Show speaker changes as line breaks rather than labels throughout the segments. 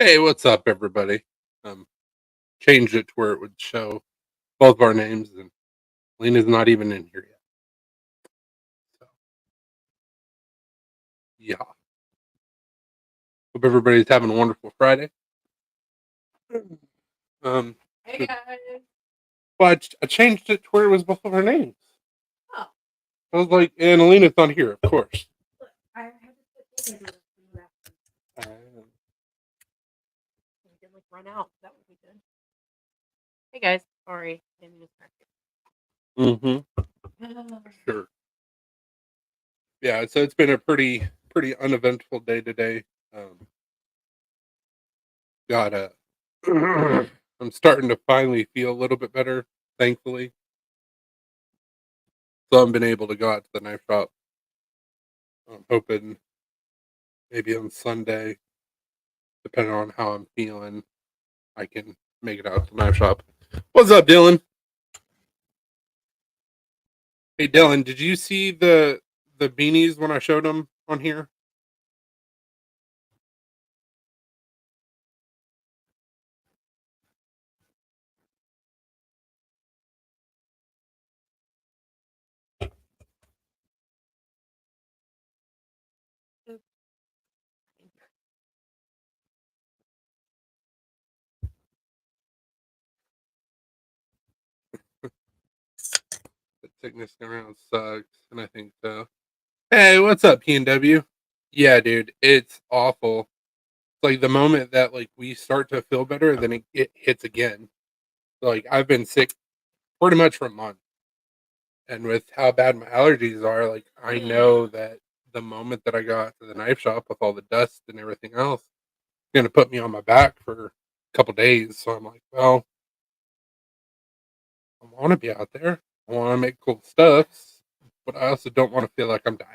Hey, what's up, everybody? Um, Changed it to where it would show both of our names, and Lena's not even in here yet. So, yeah. Hope everybody's having a wonderful Friday. Um,
Hey guys.
well, I changed it to where it was both of our names.
Oh,
I was like, and Lena's not here, of course.
look, I have to put this in the bathroom.
Uh,
We can like run out. That would be good. Hey guys. Sorry, didn't mean to distract you.
sure. Yeah, so it's been a pretty uneventful day today. Got a. I'm starting to finally feel a little bit better, thankfully. So I've been able to go out to the knife shop. I'm hoping maybe on Sunday, depending on how I'm feeling, I can make it out to the knife shop. What's up, Dylan? Hey, Dylan, did you see the beanies when I showed them on here? The sickness around sucks, and I think so. Hey, what's up, PNW? Yeah, dude, it's awful. It's like the moment that like we start to feel better, then it hits again. Like I've been sick pretty much for a month. And with how bad my allergies are, like I know that the moment that I got to the knife shop with all the dust and everything else, it's gonna put me on my back for a couple days. So I'm like, well, I want to be out there. I want to make cool stuff, but I also don't want to feel like I'm dying.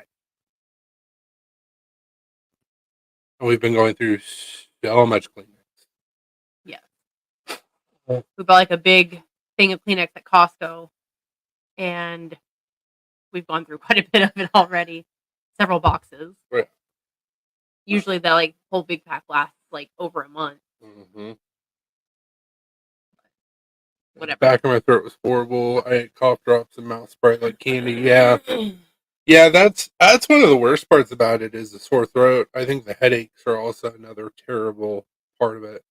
And we've been going through so much cleaning.
Yeah. We bought like a big thing of Kleenex at Costco, and we've gone through quite a bit of it already. Several boxes.
Yeah.
Usually, that like whole big pack lasts like over a month.
Mm-hmm.
Whatever.
Back in my throat was horrible. I ate cough drops and mouth spray like candy. Yeah. Yeah, that's one of the worst parts about it is the sore throat. I think the headaches are also another terrible part of it.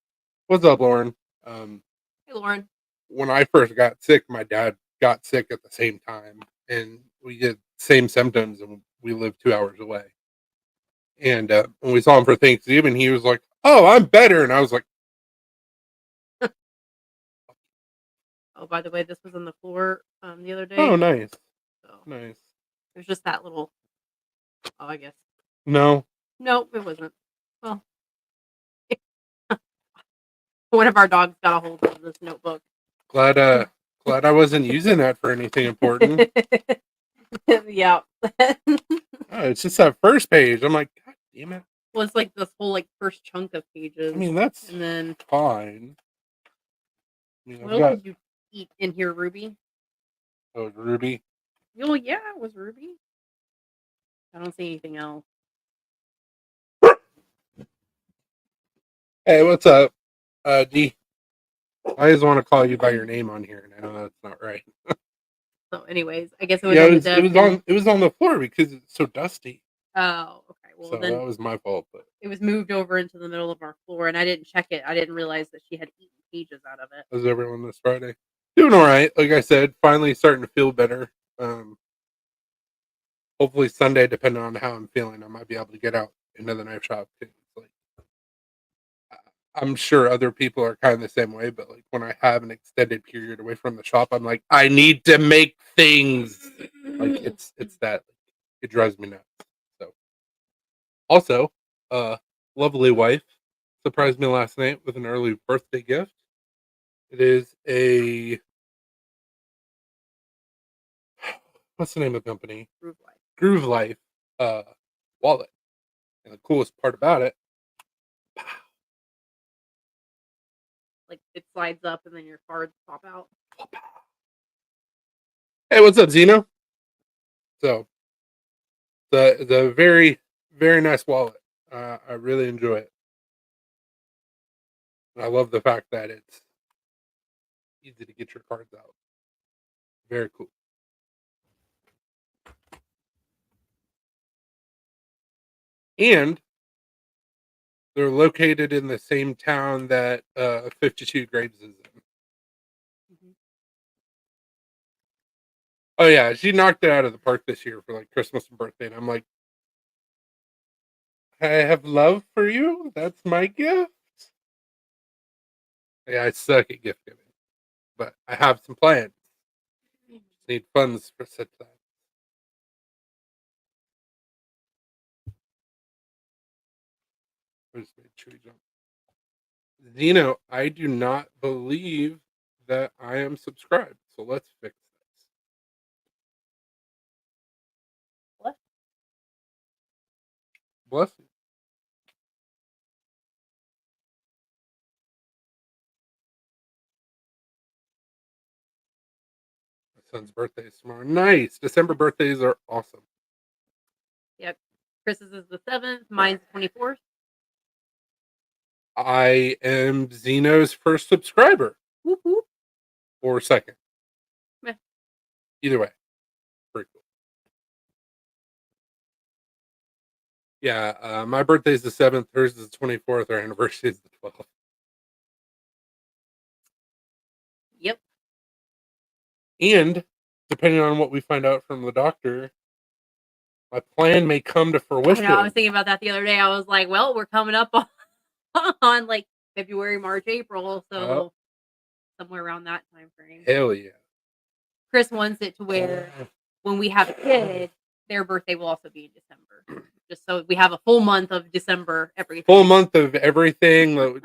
What's up, Lauren? Um,
Hey, Lauren.
when I first got sick, my dad got sick at the same time, and we get same symptoms, and we live 2 hours away. And when we saw him for Thanksgiving, he was like, "Oh, I'm better," and I was like,
Oh, by the way, this was on the floor the other
"Oh,
day.
nice,
So
nice."
there's just that little. Oh, I guess.
No,
No, it wasn't. Well, one of our dogs got a hold of this notebook.
glad glad I wasn't using that for anything important.
Yeah.
Oh, it's just that first page. I'm like, God damn it.
Well, it's like this whole like first chunk of pages.
I mean, that's
and then
fine. I mean,
what
I've
else
got
did you eat in here, Ruby?
Ruby.
Oh yeah, it was Ruby. I don't see anything else.
Hey, what's up, D? I just want to call you by your name on here, and I know that's not right.
So, anyways, I guess it was
Yeah,
on the
it
desk.
was on it was on the floor because it's so dusty.
Oh, okay. Well,
So
then
that was my fault. But
it was moved over into the middle of our floor, and I didn't check it. I didn't realize that she had eaten pages out of it.
how's everyone this Friday? Doing all right. Like I said, finally starting to feel better. Hopefully Sunday, depending on how I'm feeling, I might be able to get out into the knife shop too. It's like I'm sure other people are kind of the same way, but like when I have an extended period away from the shop, I'm like, I need to make things. Like it's that it drives me nuts. So also, lovely wife surprised me last night with an early birthday gift. It is a what's the name of the company?
Groove life.
Groove Life uh wallet. And the coolest part about it,
Like it slides up, and then your cards pop out.
hey, what's up, Zeno? So the very nice wallet. I really enjoy it. And I love the fact that it's easy to get your cards out. Very cool. And they're located in the same town that 52 Graves is in.
Mhm.
Oh yeah, she knocked it out of the park this year for like Christmas and birthday, and I'm like, I have love for you. That's my gift. Yeah, I suck at gift giving, but I have some plans. Just need funds for such that. I just made Chewy jump. Zeno, I do not believe that I am subscribed, so let's fix this.
What?
Bless you. My son's birthday is tomorrow. Nice. December birthdays are awesome.
Yep. Chris's is the 7th. Mine's the 24th.
I am Zeno's first subscriber.
Whoop whoop.
Or second.
Meh.
Either way. Pretty cool. Yeah, my birthday is the 7th. Hers is the 24th. Our anniversary is the 12th.
Yep.
And depending on what we find out from the doctor, my plan may come to
I
fruition.
know. I was thinking about that the other day. I was like, well, we're coming up on like February, March, April, so somewhere around that time frame.
Hell yeah.
Chris wants it to where when we have a kid, their birthday will also be in December. Just so we have a full month of December everything.
Full month of everything.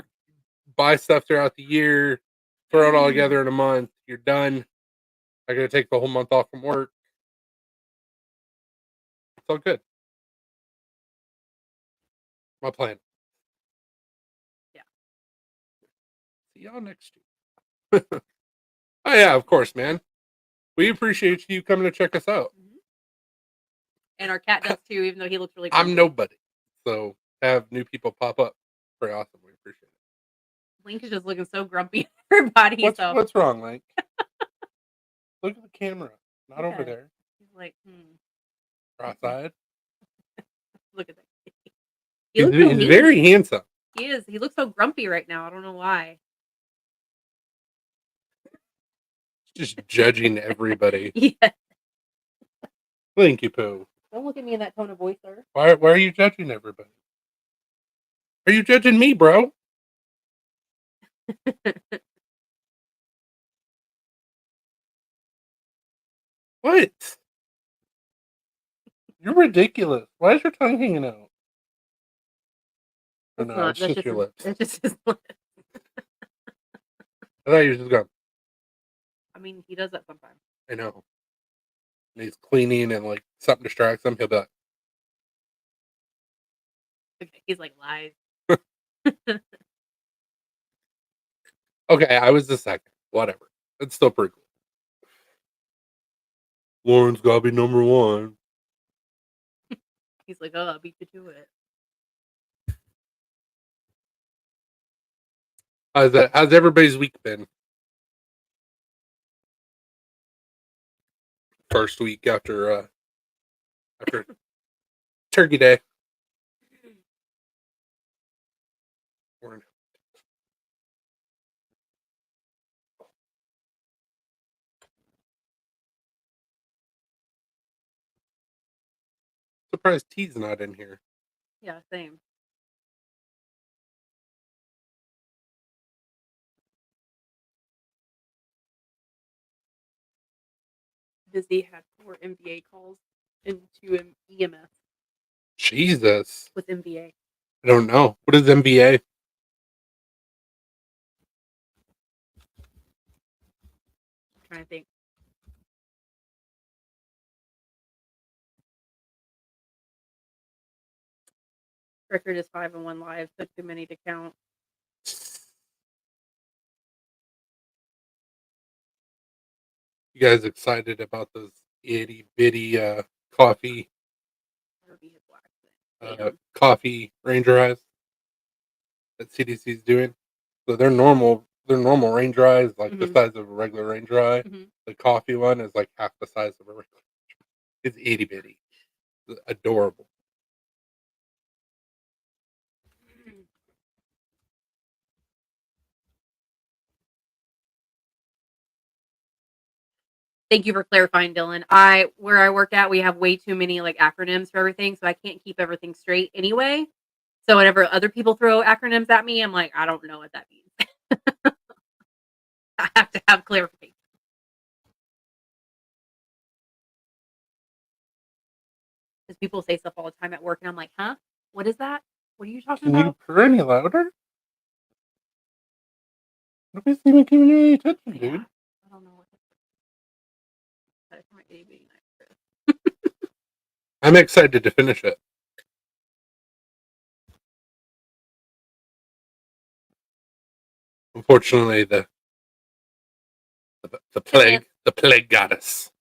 Buy stuff throughout the year, throw it all together in a month. You're done. I gotta take the whole month off from work. It's all good. My plan.
Yeah.
See y'all next year. Oh yeah, of course, man. We appreciate you coming to check us out.
Mhm. And our cat does too, even though he looks really grumpy.
I'm nobody, so have new people pop up. Very awesome. We appreciate it.
Link is just looking so grumpy. Everybody.
What's wrong, Link? Look at the camera. Not over there.
He's like,
Cross-eyed.
Look at that.
He's very handsome.
He is. He looks so grumpy right now. I don't know why.
Just judging everybody.
Yeah.
Linky Poo.
Don't look at me in that tone of voice, sir.
Why are you judging everybody? Are you judging me, bro? What? You're ridiculous. Why is your tongue hanging out? Oh, no, it's just your lips.
It's just his lips.
I thought you were just going.
I mean, he does that sometimes.
I know. And he's cleaning and like something distracts him. He'll be like,
Okay, he's like lies.
okay, I was the second. Whatever. It's still pretty cool. Lauren's gotta be number one.
He's like, oh, I beat you to it.
How's everybody's week been? First week after Turkey Day. Surprised T's not in here.
Yeah, same. Disney had 4 MBA calls and 2 EMS.
Jesus.
With MBA.
I don't know. What is MBA?
I'm trying to think. Record is 5 and 1 live, so too many to count.
You guys excited about those itty bitty coffee coffee Ranger eyes that CDC's doing? So they're normal. Their normal rain dry is like the
Mhm.
size of a regular rain dry.
Mhm.
The coffee one is like half the size of a regular. It's itty bitty. It's adorable.
Thank you for clarifying, Dylan. Where I work at, we have way too many like acronyms for everything, so I can't keep everything straight anyway. So whenever other people throw acronyms at me, I'm like, I don't know what that means. I have to have clarification. Because people say stuff all the time at work, and I'm like, huh? What is that? What are you talking
Can you
about?
purr any louder? Nobody's even giving you any attention,
Yeah.
dude.
I don't know what that is. My itty bitty knife.
I'm excited to finish it. Unfortunately, the
Lance.
plague got us.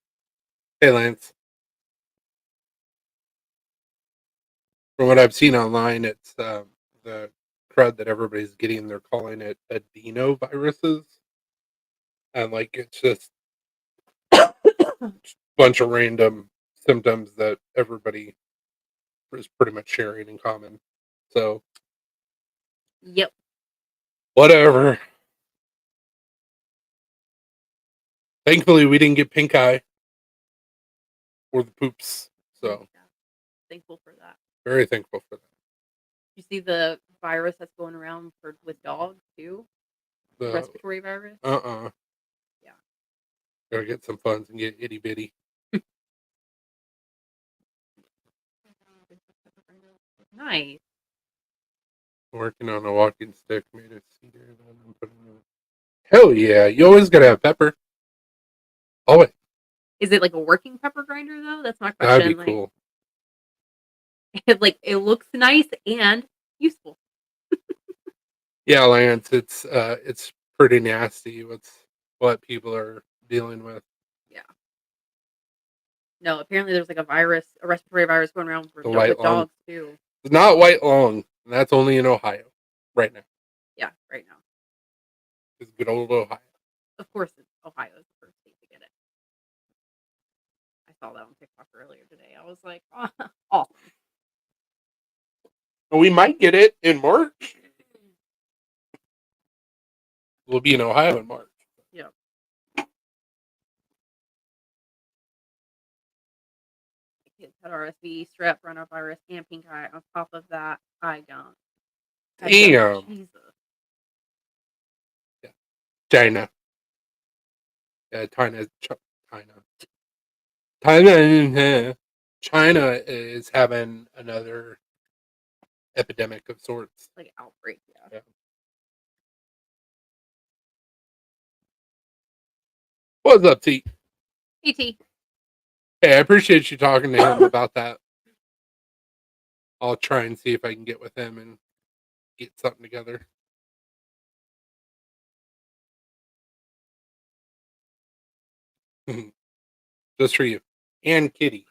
Hey, Lance. From what I've seen online, it's the crud that everybody's getting. They're calling it adenoviruses, and like it's just a bunch of random symptoms that everybody is pretty much sharing in common. So
Yep.
whatever. Thankfully, we didn't get pink eye or the poops. So
Yeah. Thankful for that.
very thankful for that.
You see the virus that's going around with dogs too? The
The
respiratory virus?
uh-uh.
Yeah.
Gotta get some funds and get itty bitty.
Nice.
Working on a walking stick made of cedar. Then I'm putting it. Hell yeah! You always gotta have pepper. Always.
Is it like a working pepper grinder though? That's my
That'd be
question.
cool.
It looks nice and useful.
Yeah, Lance, it's pretty nasty. What people are dealing with.
Yeah. No, apparently there's like a respiratory virus going around
The white
with
lung.
dogs too.
It's not white lung. And that's only in Ohio right now.
Yeah, right now.
It's good old Ohio.
Of course, Ohio is the first state to get it. I saw that on TikTok earlier today. I was like, oh, awesome.
We might get it in March. We'll be in Ohio in March.
Yeah. Kids had RSV, strep, rhinovirus, and pink eye. On top of that, eye gum.
Damn.
Jesus.
Yeah. China. Yeah, China. China is having another epidemic of sorts.
Like outbreak, yeah.
Yeah. What's up, T?
ET.
Hey, I appreciate you talking to him about that. I'll try and see if I can get with him and get something together. Just for you. And Kitty,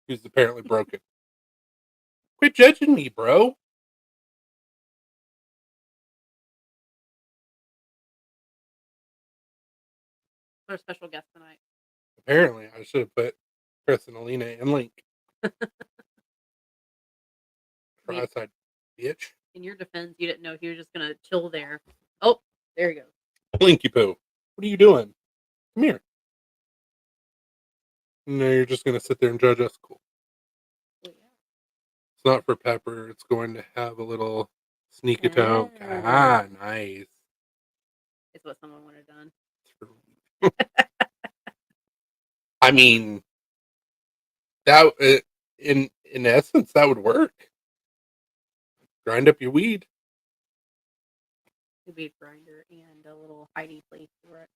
who's apparently broken. Quit judging me, bro.
Our special guest tonight.
Apparently, I should have put Chris and Alina and Link. Cross-eyed bitch.
In your defense, you didn't know he was just gonna chill there. Oh, there he goes.
Blinky poo. What are you doing? Come here. No, you're just going to sit there and judge us. Cool.
Well, yeah.
It's not for Pepper. It's going to have a little sneak attack. Ah, nice.
It's what someone would have done.
I mean, that in essence, that would work. Grind up your weed.
It'd be a grinder and a little hiding place for it.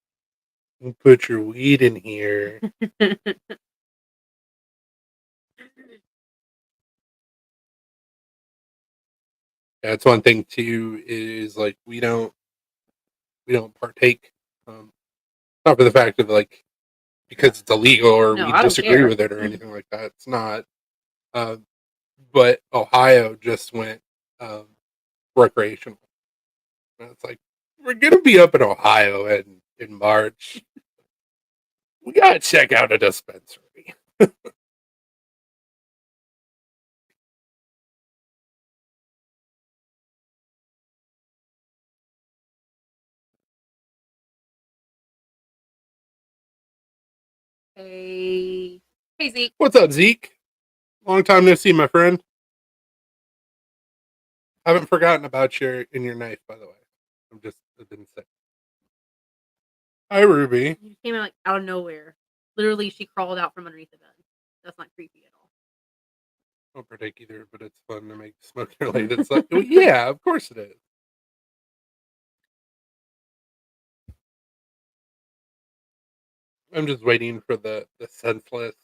And put your weed in here. That's one thing too. Is like we don't partake. Not for the fact of like because it's illegal or
No,
we
I don't
disagree
care.
with it or anything like that. It's not. But Ohio just went recreational. And it's like we're gonna be up in Ohio in March. We gotta check out a dispensary.
Hey, hey Zeke.
What's up, Zeke? Long time no see, my friend. Haven't forgotten about your knife, by the way. I've been sick. Hi, Ruby.
You came out of nowhere. Literally, she crawled out from underneath the bed. That's not creepy at all.
I don't partake either, but it's fun to make smoke related stuff. Well, yeah, of course it is. I'm just waiting for the senseless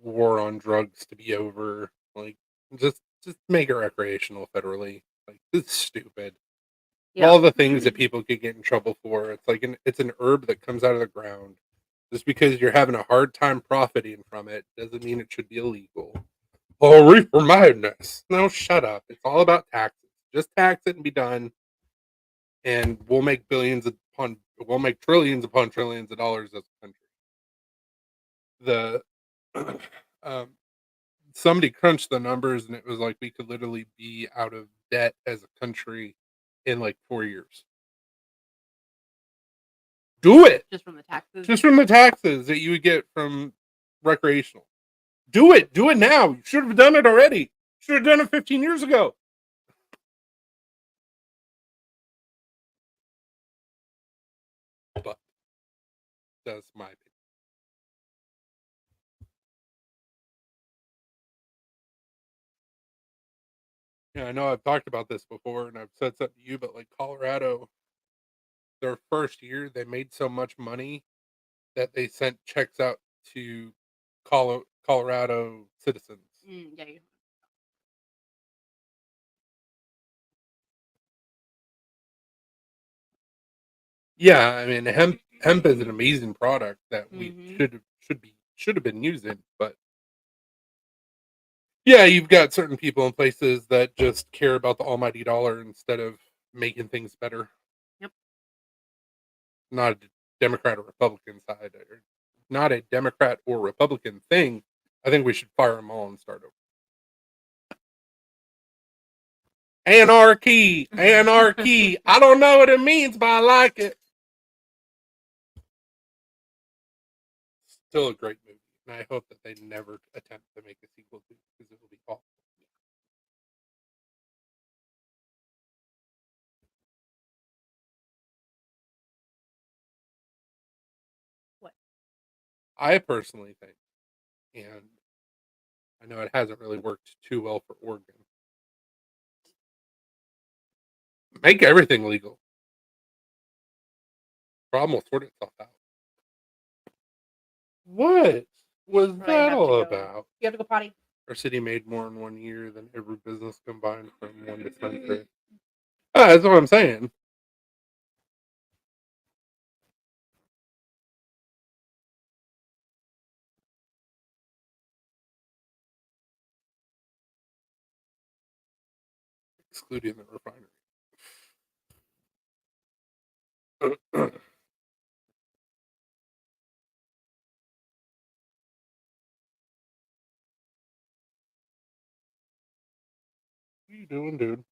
war on drugs to be over. Like, just make it recreational federally. Like, this is stupid.
Yeah.
All the things that people could get in trouble for. It's like it's an herb that comes out of the ground. Just because you're having a hard time profiting from it doesn't mean it should be illegal. Oh, reefer madness. No, shut up. It's all about taxes. Just tax it and be done. And we'll make we'll make trillions upon trillions of dollars as a country. The um, somebody crunched the numbers and it was like we could literally be out of debt as a country in like 4 years. Do it.
Just from the taxes.
Just from the taxes that you would get from recreational. Do it. Do it now. You should have done it already. Should have done it 15 years ago. But that's my opinion. Yeah, I know I've talked about this before and I've said something to you, but like Colorado, their first year, they made so much money that they sent checks out to Colorado citizens.
Yeah.
Yeah, I mean hemp is an amazing product that we
Mhm.
should have been using, but yeah, you've got certain people in places that just care about the almighty dollar instead of making things better.
Yep.
Not a Democrat or Republican side, or not a Democrat or Republican thing. I think we should fire them all and start over. Anarchy, anarchy. I don't know what it means, but I like it. Still a great movie, and I hope that they never attempt to make a sequel to it because it will be awful.
What?
I personally think, and I know it hasn't really worked too well for Oregon. Make everything legal. Problem will sort itself out. What was
Or I
that
have to
all
go.
about?
You have to go potty.
Our city made more in 1 year than every business combined from one dispensary. That's what I'm saying. Excluding the refinery. What are you doing, dude?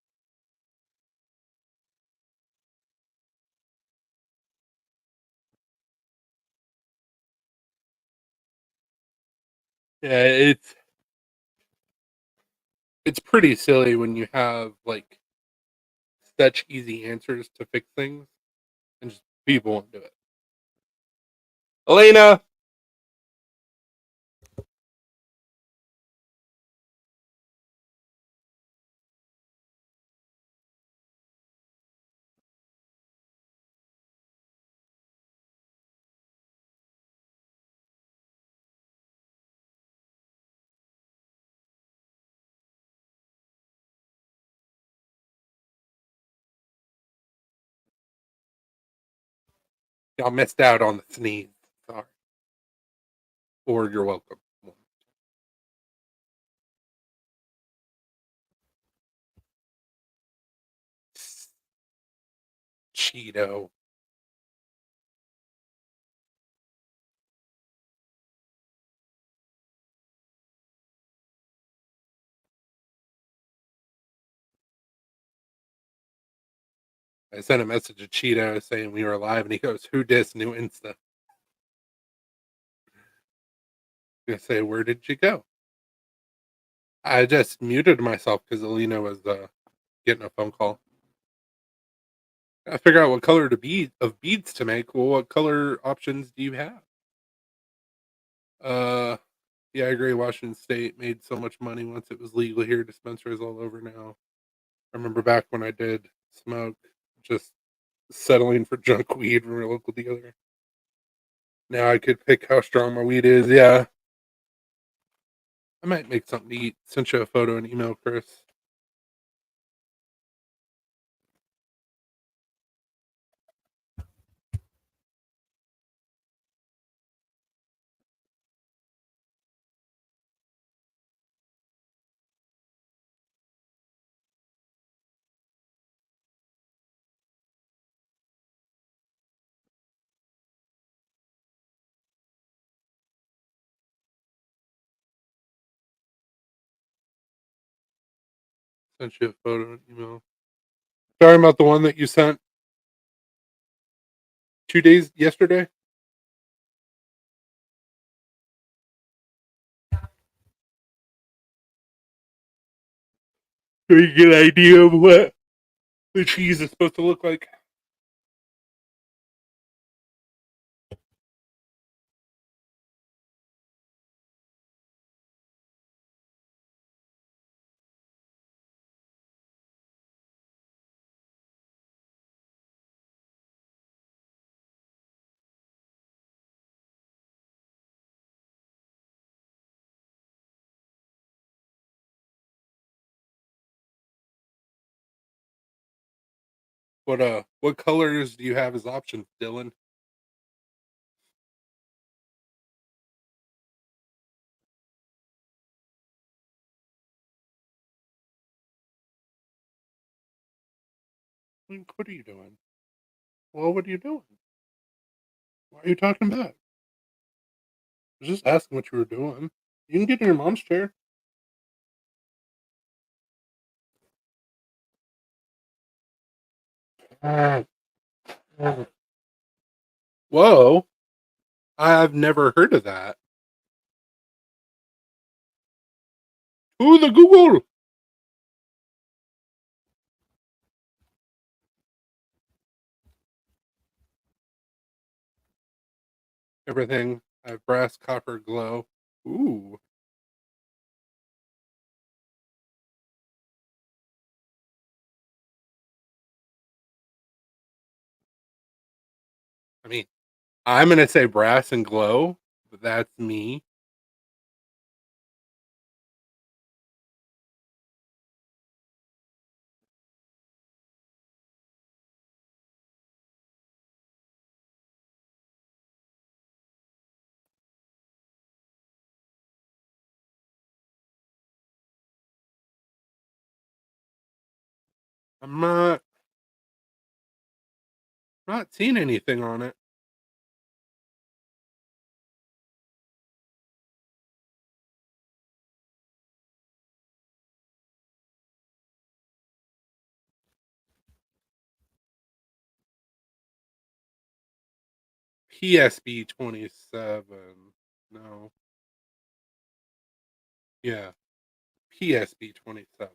Yeah, it's pretty silly when you have like such easy answers to fix things and just people won't do it. Elena, y'all missed out on the sneeze. Sorry. Or you're welcome. Cheeto. I sent a message to Cheeto saying we were live, and he goes, "Who dis new Insta?" I'm gonna say, "Where did you go?" I just muted myself because Alina was getting a phone call. I figure out what color of beads to make. Well, what color options do you have? Uh, yeah, I agree. Washington State made so much money once it was legal here. Dispensaries all over now. I remember back when I did smoke, just settling for junk weed from a local dealer. Now I could pick how strong my weed is. Yeah, I might make something to eat. Send you a photo and email, Chris. Sent you a photo and email. Sorry about the one that you sent 2 days yesterday. So you get an idea of what the cheese is supposed to look like. What colors do you have as options, Dylan? What are you doing? Well, what are you doing? Why are you talking back? I was just asking what you were doing. You can get in your mom's chair. Whoa, I've never heard of that. Who the Google? Everything. I have brass, copper, glow. Ooh. I mean, I'm gonna say brass and glow, but that's me. I'm not seeing anything on it. PSB 27. No. Yeah. PSB 27.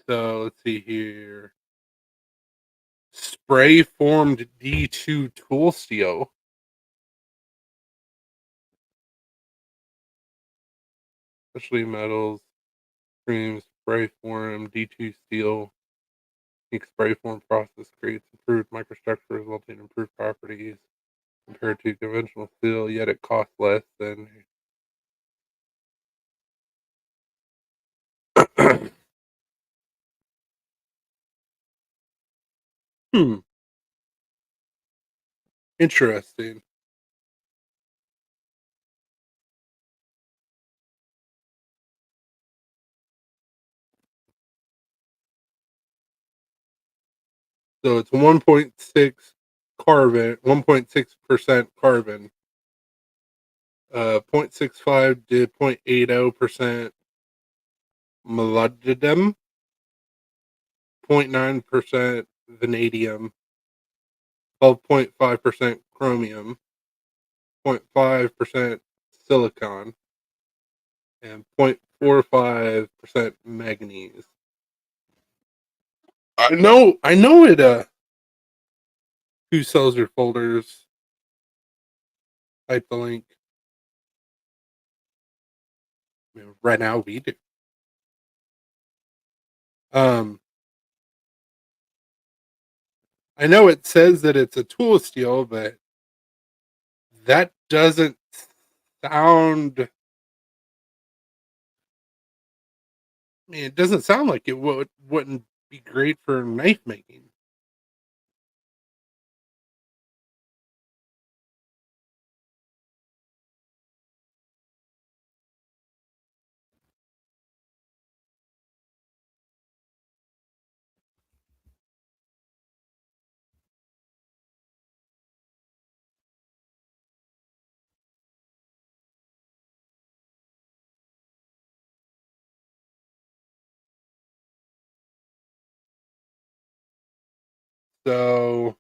So let's see here. Spray formed D2 tool steel. Especially metals, creams, spray form, D2 steel. Ink spray form process creates improved microstructure resulting in improved properties compared to conventional steel, yet it costs less than hmm. Interesting. So it's 1.6 carbon, 1.6% carbon, 0.65 to 0.80% molybdenum, 0.9% vanadium, 12.5% chromium, 0.5% silicon, and 0.45% manganese. I know it. Who sells your folders? Type the link. I mean, right now we do. Um, I know it says that it's a tool steel, but that doesn't sound. I mean, it doesn't sound like it wouldn't be great for knife making. So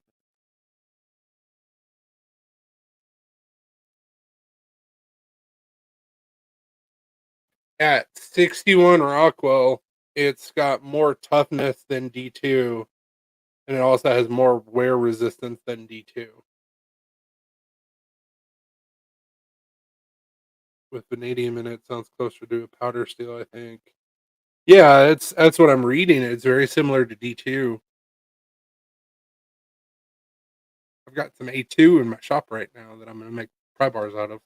at 61 Rockwell, it's got more toughness than D2, and it also has more wear resistance than D2. With vanadium in it, sounds closer to a powder steel, I think. Yeah, that's what I'm reading. It's very similar to D2. I've got some A2 in my shop right now that I'm going to make pry bars out of.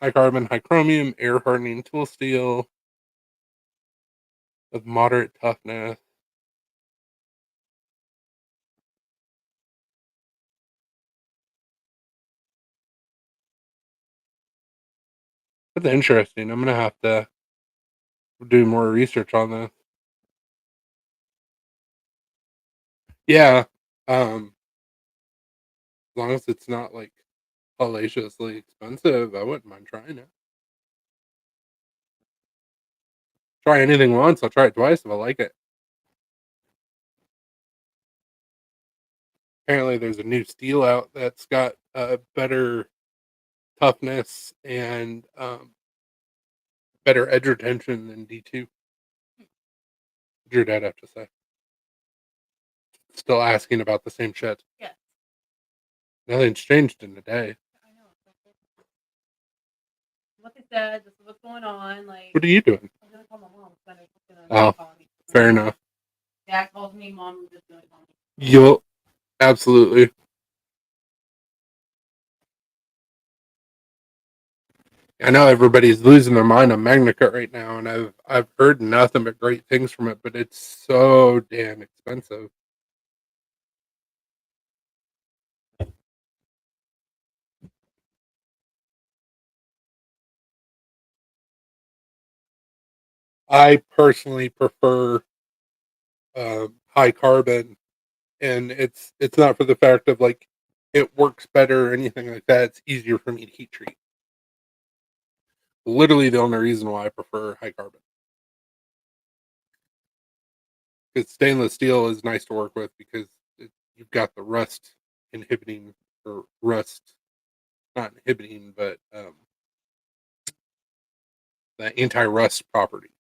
High carbon, high chromium, air hardening tool steel of moderate toughness. That's interesting. I'm going to have to do more research on this. Yeah. As long as it's not like hellaciously expensive, I wouldn't mind trying it. Try anything once, I'll try it twice if I like it. Apparently, there's a new steel out that's got better toughness and better edge retention than D2. What'd your dad have to say? Still asking about the same shit.
Yeah.
Nothing's changed in a day.
I know. What they said, this is what's going on. Like,
What are you doing?
I'm gonna call my mom.
Oh, fair enough.
Dad calls me, mom was just gonna call me.
You'll absolutely. I know everybody's losing their mind on MagnaCut right now, and I've heard nothing but great things from it, but it's so damn expensive. I personally prefer high carbon, and it's not for the fact of like it works better or anything like that. It's easier for me to heat treat. Literally the only reason why I prefer high carbon. Because stainless steel is nice to work with because you've got the rust inhibiting or rust not inhibiting, but the anti-rust properties,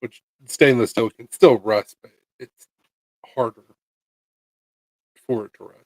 which stainless steel can still rust, but it's harder for it to rust.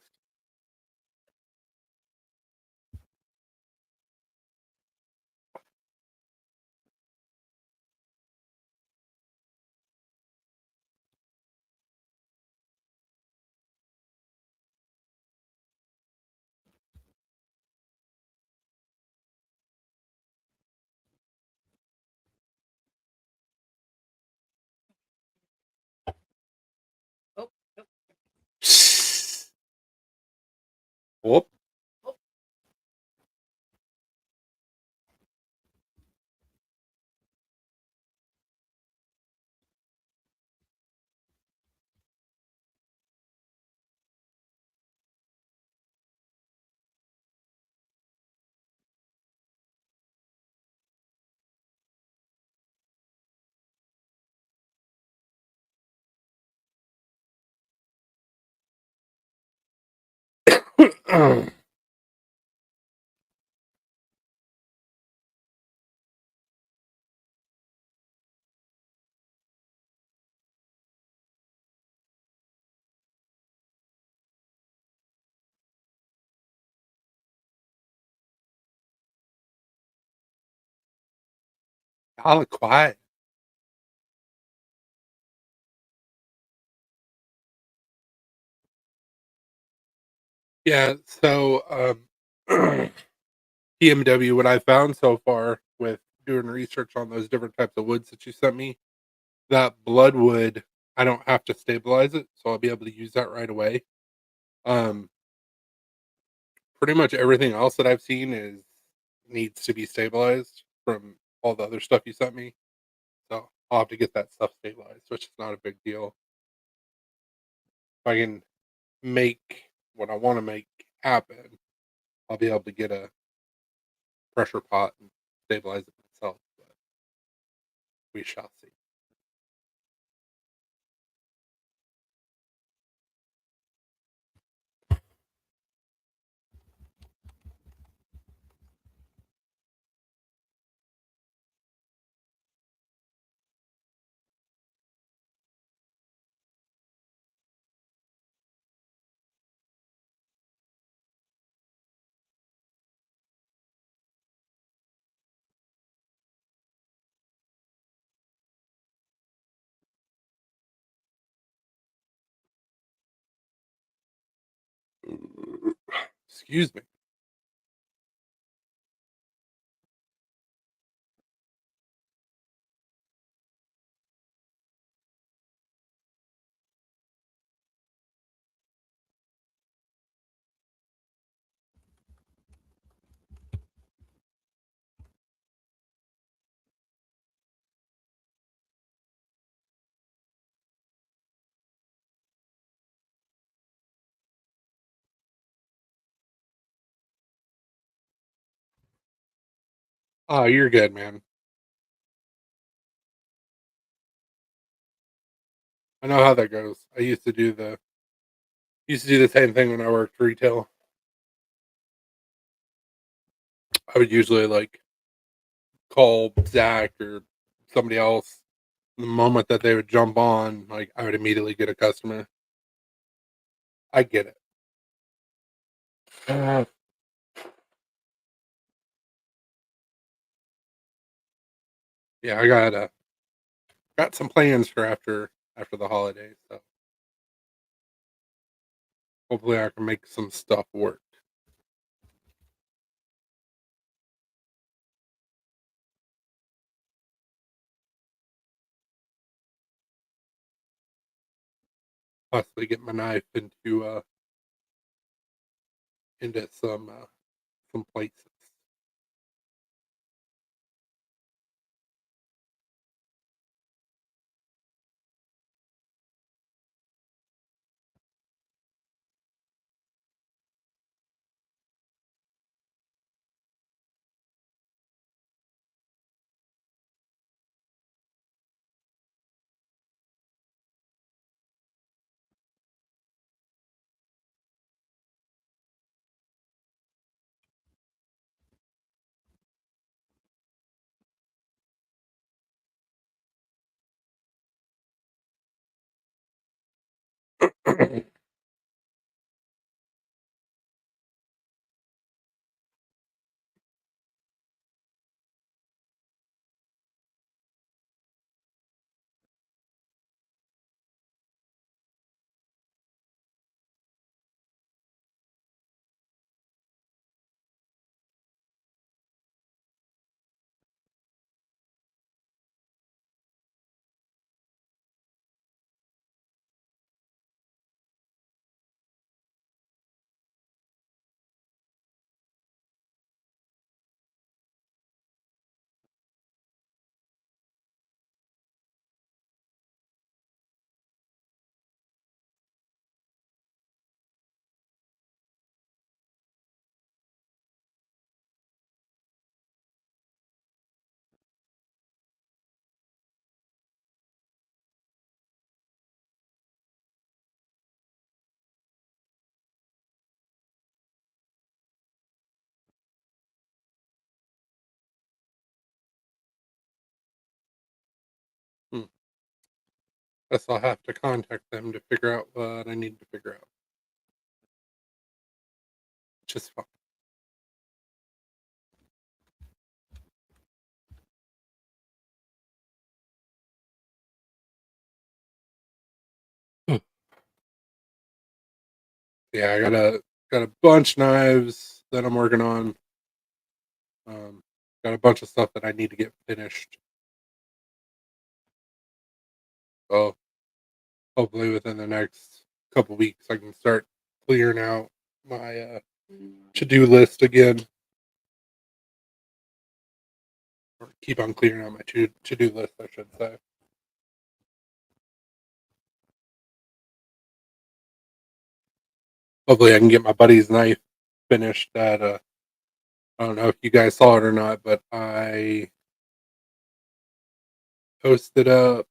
Oh, nope.
Whoop. All quiet. Yeah, so, PMW, what I found so far with doing research on those different types of woods that you sent me, that bloodwood, I don't have to stabilize it, so I'll be able to use that right away. Um, Pretty much everything else that I've seen is needs to be stabilized from all the other stuff you sent me, so I'll have to get that stuff stabilized, which is not a big deal. If I can make what I wanna make happen, I'll be able to get a pressure pot and stabilize it myself, but we shall see. Excuse me. Oh, you're good, man. I know how that goes. I used to do the same thing when I worked retail. I would usually like call Zach or somebody else. The moment that they would jump on, like I would immediately get a customer. I get it. Yeah, I got some plans for after the holidays, so hopefully I can make some stuff work. Possibly get my knife into some places. Guess I'll have to contact them to figure out what I need to figure out. Which is fine. Yeah, I got a bunch of knives that I'm working on. Got a bunch of stuff that I need to get finished. So hopefully within the next couple weeks I can start clearing out my to-do list again. Or keep on clearing out my to-do list, I should say. Hopefully I can get my buddy's knife finished at I don't know if you guys saw it or not, but I posted up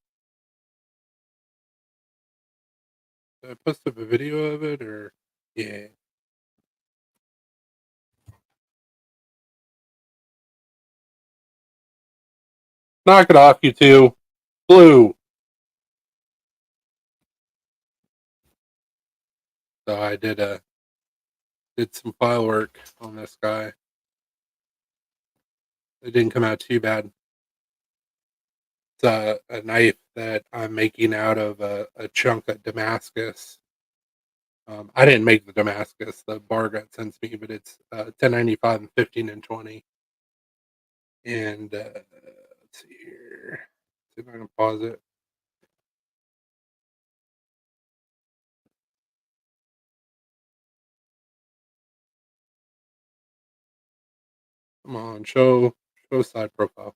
did I post up a video of it or yeah. Knock it off, you two. Blue. So I did some file work on this guy. It didn't come out too bad. It's a knife that I'm making out of a chunk of Damascus. I didn't make the Damascus. The bar got sent to me, but it's 1095 and 15 and 20. And let's see here. See if I can pause it. Come on, show side profile.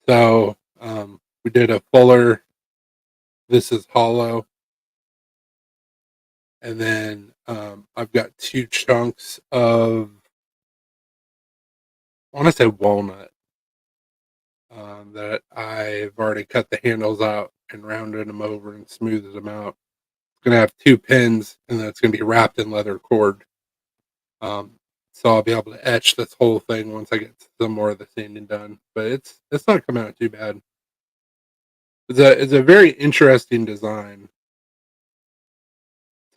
So we did a fuller. This is hollow, and then I've got 2 chunks of I want to say walnut that I've already cut the handles out and rounded them over and smoothed them out. It's gonna have 2 pins, and then it's gonna be wrapped in leather cord. Um, so I'll be able to etch this whole thing once I get some more of the sanding done. But it's not coming out too bad. It's a very interesting design.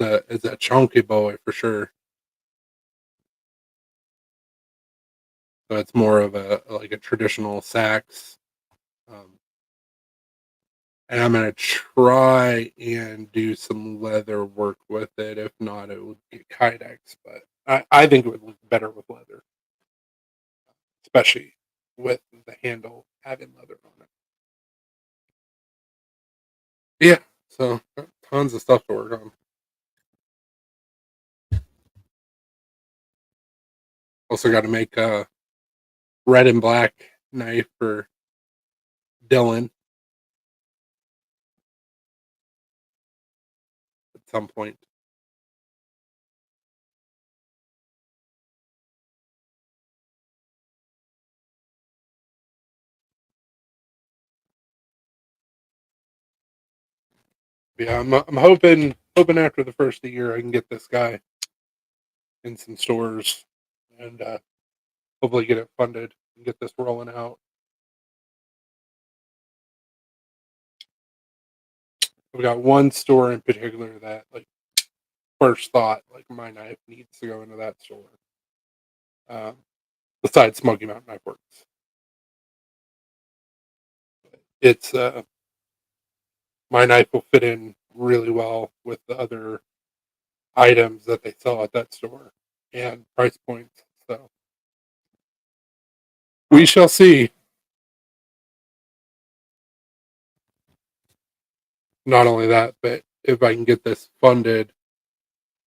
It's a chunky boy for sure. So it's more of a like a traditional sax. Um, and I'm gonna try and do some leather work with it. If not, it would be Kydex. But I think it would look better with leather, especially with the handle having leather on it. Yeah, so tons of stuff to work on. Also got to make a red and black knife for Dylan at some point. Yeah, I'm hoping after the first of the year I can get this guy in some stores and hopefully get it funded and get this rolling out. I've got one store in particular that like first thought like my knife needs to go into that store. Um, besides Smoky Mountain Knife Works, it's my knife will fit in really well with the other items that they sell at that store and price points. So we shall see. Not only that, but if I can get this funded,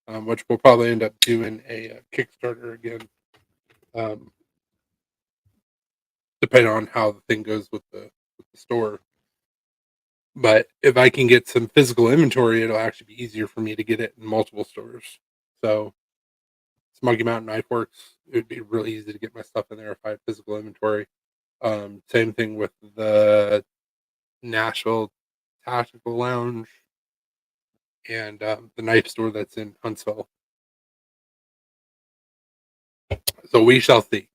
which we'll probably end up doing a Kickstarter again, um, depending on how the thing goes with the store. But if I can get some physical inventory, it'll actually be easier for me to get it in multiple stores. So Smoky Mountain Knife Works, it would be really easy to get my stuff in there if I had physical inventory. Same thing with the Nashville Tactical Lounge and the knife store that's in Huntsville. So we shall see.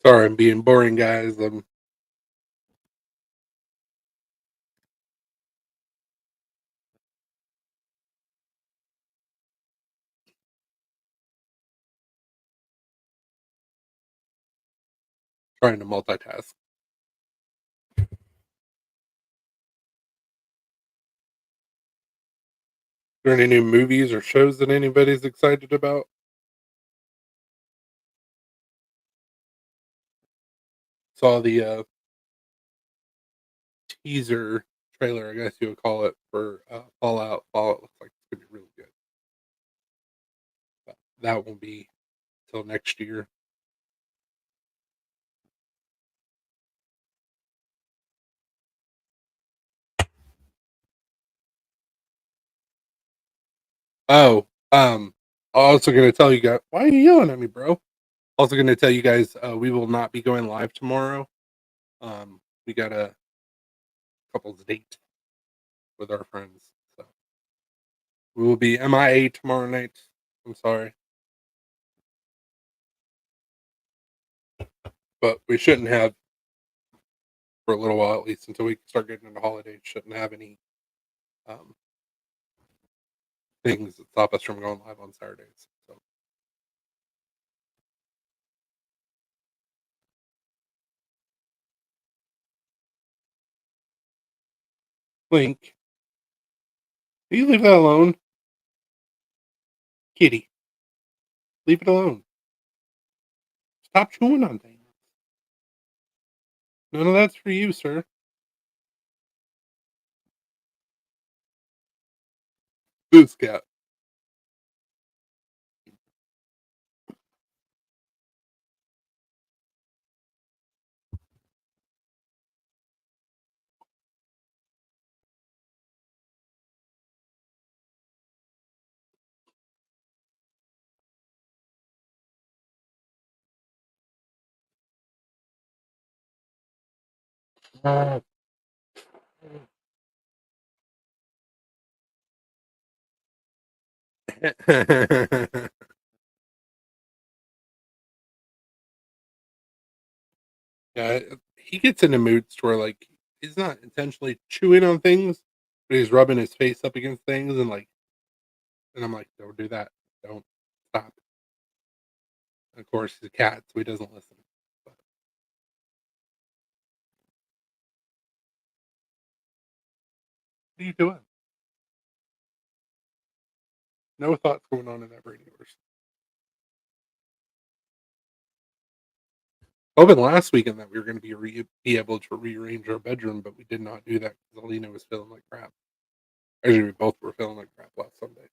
Sorry, I'm being boring, guys. I'm trying to multitask. Are there any new movies or shows that anybody's excited about? Saw the teaser trailer, I guess you would call it, for Fallout. Fallout looks like it's gonna be really good. But that won't be till next year. Oh, also gonna tell you guys. Why are you yelling at me, bro? Also gonna tell you guys, we will not be going live tomorrow. We got a couple's date with our friends, so we will be MIA tomorrow night. I'm sorry, but we shouldn't have for a little while at least until we start getting into holidays. Shouldn't have any um, things that stop us from going live on Saturdays. So Link, will you leave that alone, Kitty? Leave it alone. Stop chewing on things. None of that's for you, sir. Boots cat. Yeah, he gets into moods where like he's not intentionally chewing on things, but he's rubbing his face up against things and like, and I'm like, don't do that, don't stop. Of course, he's a cat, so he doesn't listen. But what are you doing? No thoughts going on in that brain of yours. Hoping last weekend that we were going to be able to rearrange our bedroom, but we did not do that because Alina was feeling like crap. Actually, we both were feeling like crap last Sunday.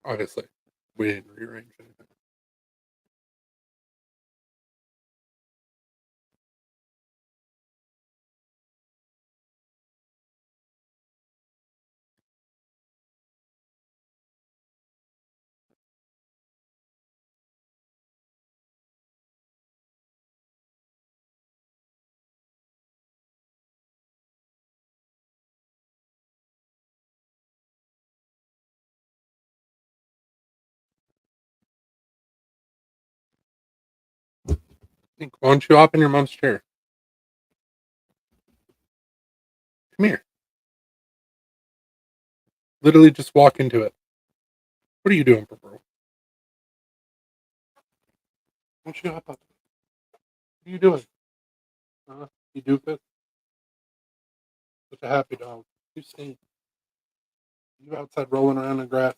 Obviously, we didn't rearrange anything. Why don't you hop in your mom's chair? Come here. Literally, just walk into it. What are you doing, bro? Why don't you hop up? What are you doing? You doofus? Such a happy dog. You stink. You outside rolling around in the grass.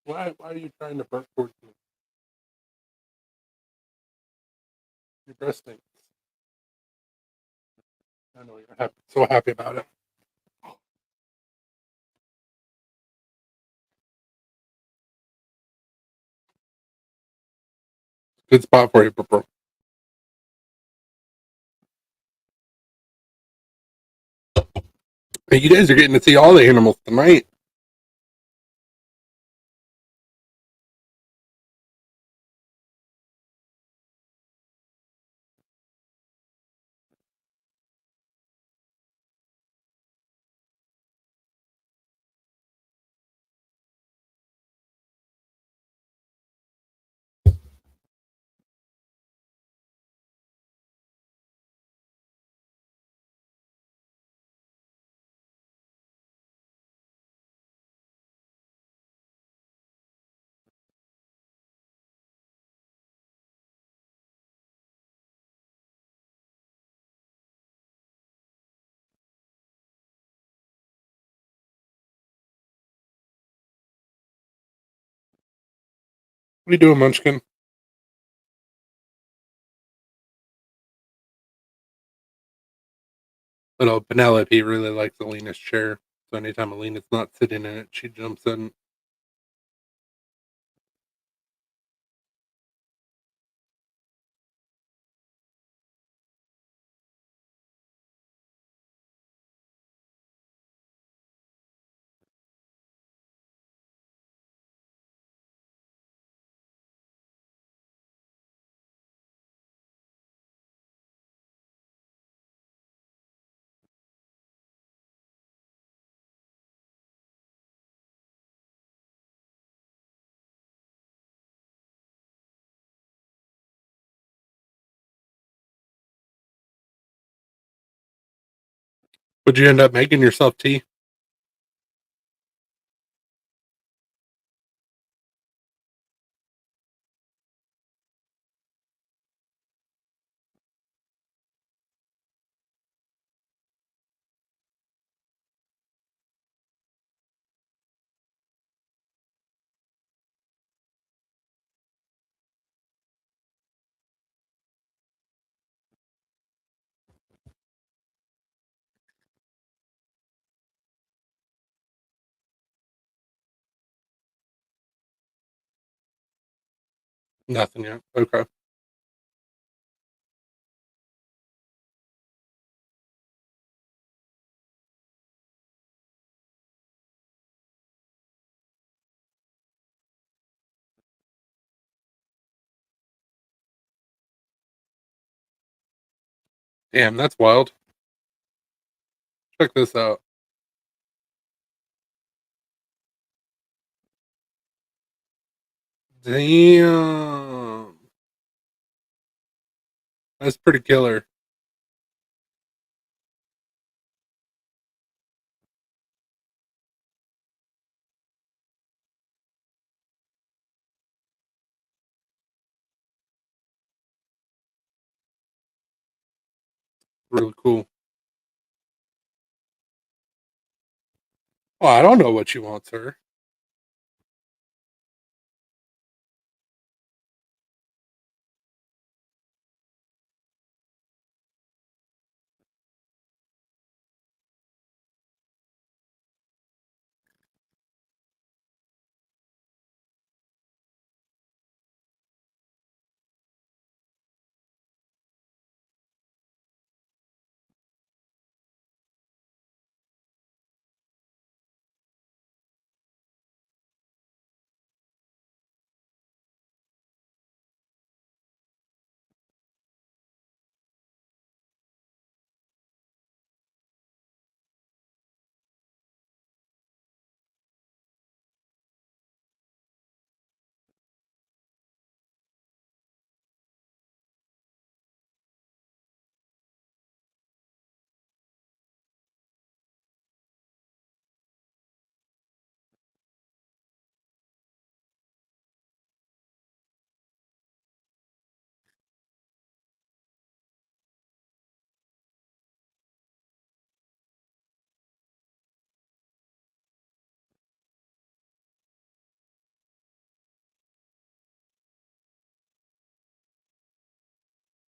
Why are you trying to burp towards me? Your breast stinks. I know you're happy, so happy about it. Good spot for you, bro. Hey, you guys are getting to see all the animals tonight. What are you doing, Munchkin? Little Penelope really likes Alina's chair, so anytime Alina's not sitting in it, she jumps in. Would you end up making yourself tea? Nothing yet. Okay. Damn, that's wild. Check this out. Damn. That's pretty killer. Really cool. Well, I don't know what you want, sir.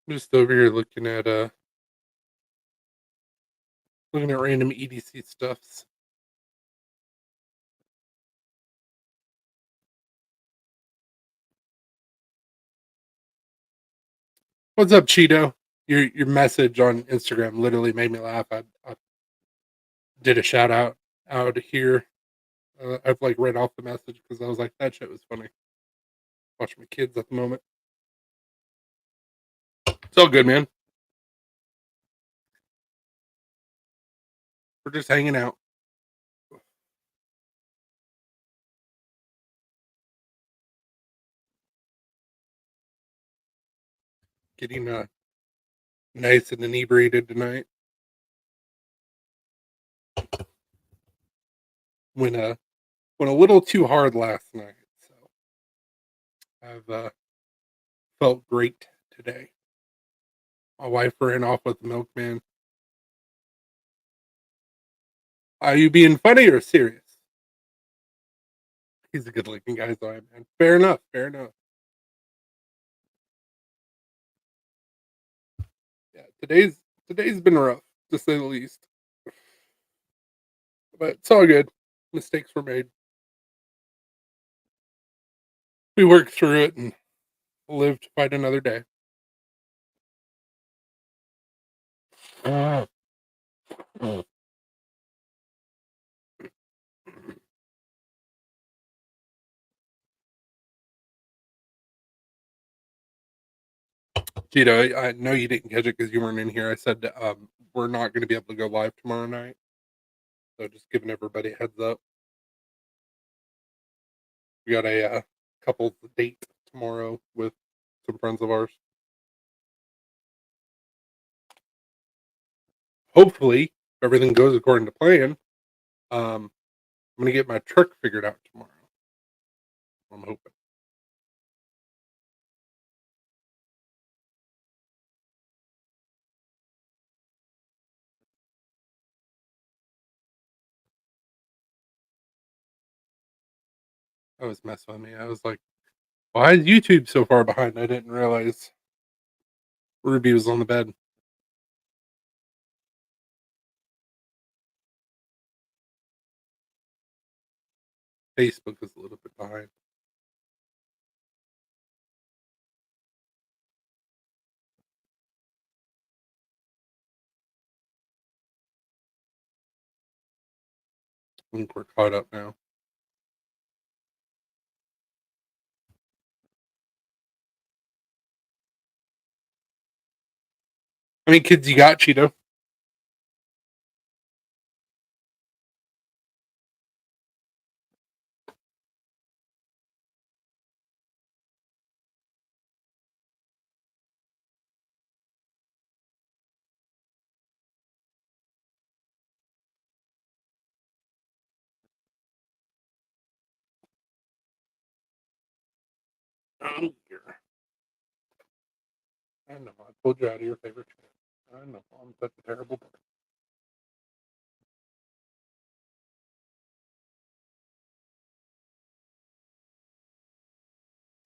I'm just over here looking at random EDC stuffs. What's up, Cheeto? Your message on Instagram literally made me laugh. I did a shout out here. I've like read off the message because I was like, that shit was funny. Watching my kids at the moment. It's all good, man. We're just hanging out. Getting nice and inebriated tonight. Went a little too hard last night, so I've felt great today. My wife ran off with the milkman. Are you being funny or serious? He's a good looking guy, so man. Fair enough. Fair enough. today's been rough to say the least, but it's all good. Mistakes were made. We worked through it and lived to fight another day. Uh, uh, Gito, I know you didn't catch it because you weren't in here. I said we're not going to be able to go live tomorrow night, so just giving everybody a heads up. We got a couple date tomorrow with some friends of ours. Hopefully, if everything goes according to plan, I'm gonna get my truck figured out tomorrow. I'm hoping. I was messing with me. I was like, "Why is YouTube so far behind?" I didn't realize Ruby was on the bed. Facebook is a little bit behind. I think we're caught up now. How many kids you got, Cheeto? Oh, dear. I know. I pulled you out of your favorite chair. I know. I'm such a terrible person.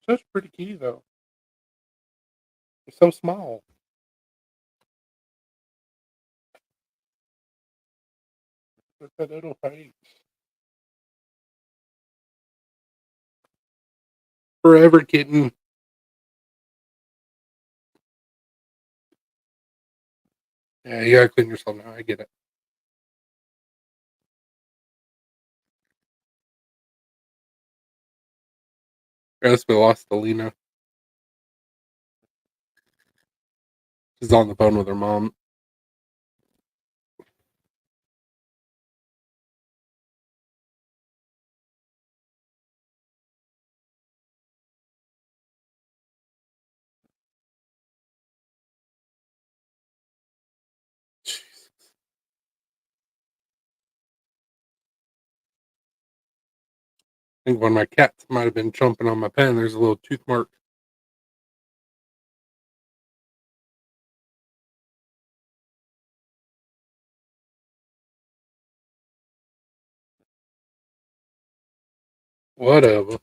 Such a pretty kitty, though. You're so small. With that little face. Forever kitten. Yeah, you gotta clean yourself now. I get it. I guess we lost Alina. She's on the phone with her mom. Jesus. I think one of my cats might have been chomping on my pen. There's a little tooth mark. Whatever.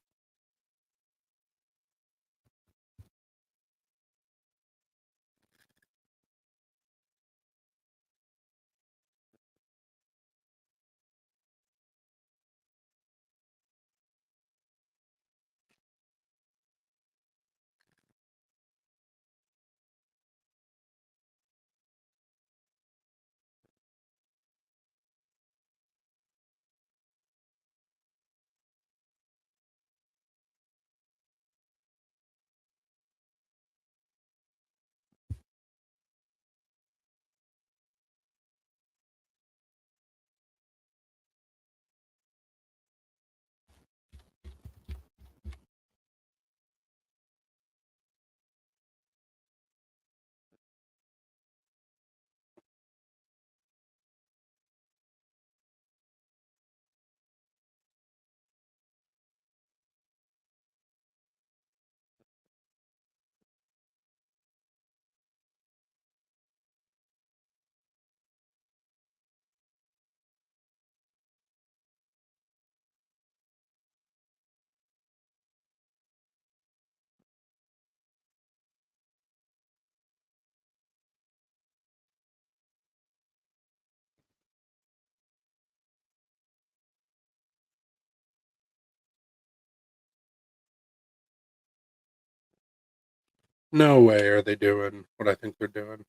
No way are they doing what I think they're doing.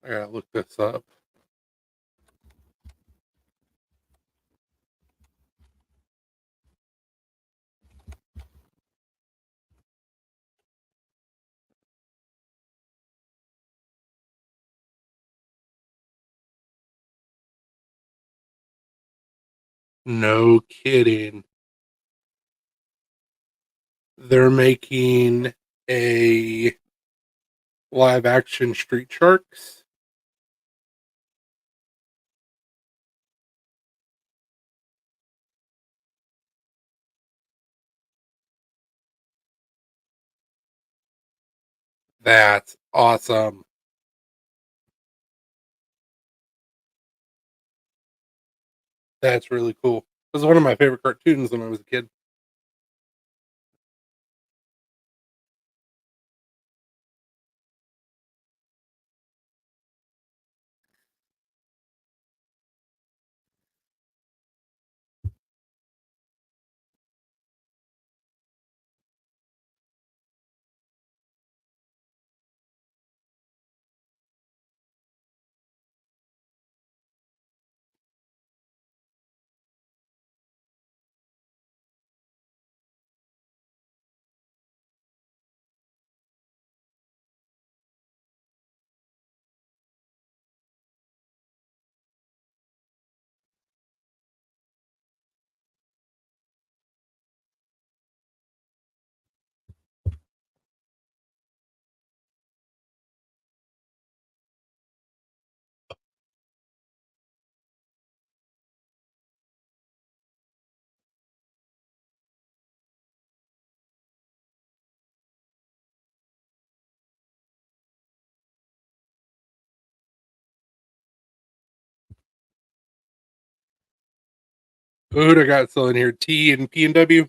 I gotta look this up. No kidding. They're making a live action Street Sharks. That's awesome. That's really cool. This was one of my favorite cartoons when I was a kid. Who'd I got still in here? T and P and W.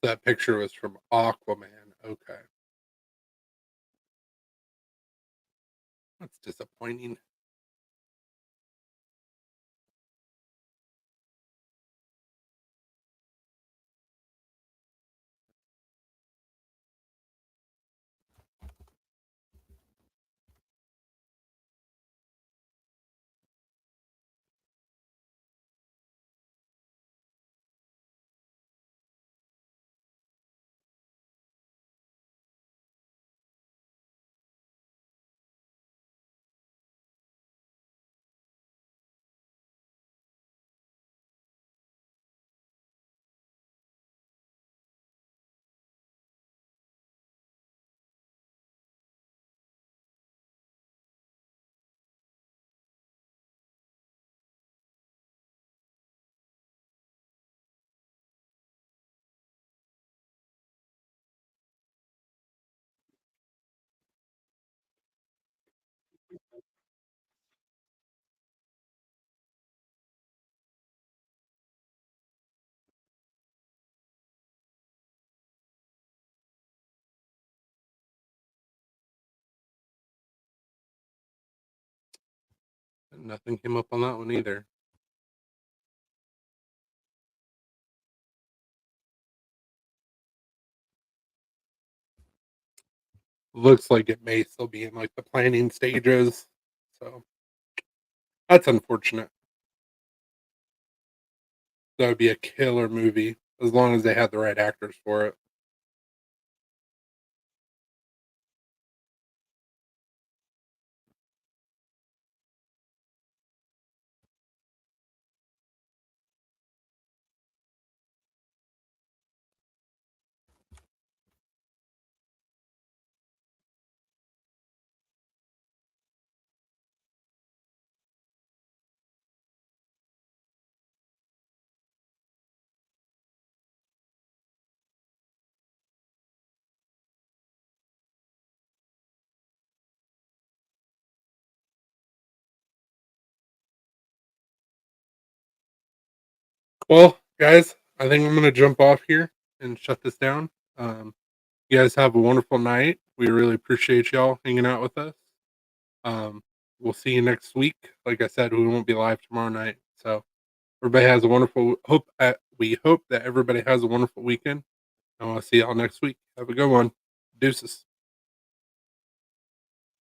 That picture was from Aquaman. Okay, that's disappointing. Nothing came up on that one either. Looks like it may still be in like the planning stages. So that's unfortunate. That would be a killer movie as long as they had the right actors for it. Well, guys, I think I'm gonna jump off here and shut this down. You guys have a wonderful night. We really appreciate y'all hanging out with us. Um, we'll see you next week. Like I said, we won't be live tomorrow night. So everybody has a wonderful hope. We hope that everybody has a wonderful weekend. And we'll see y'all next week. Have a good one. Deuces.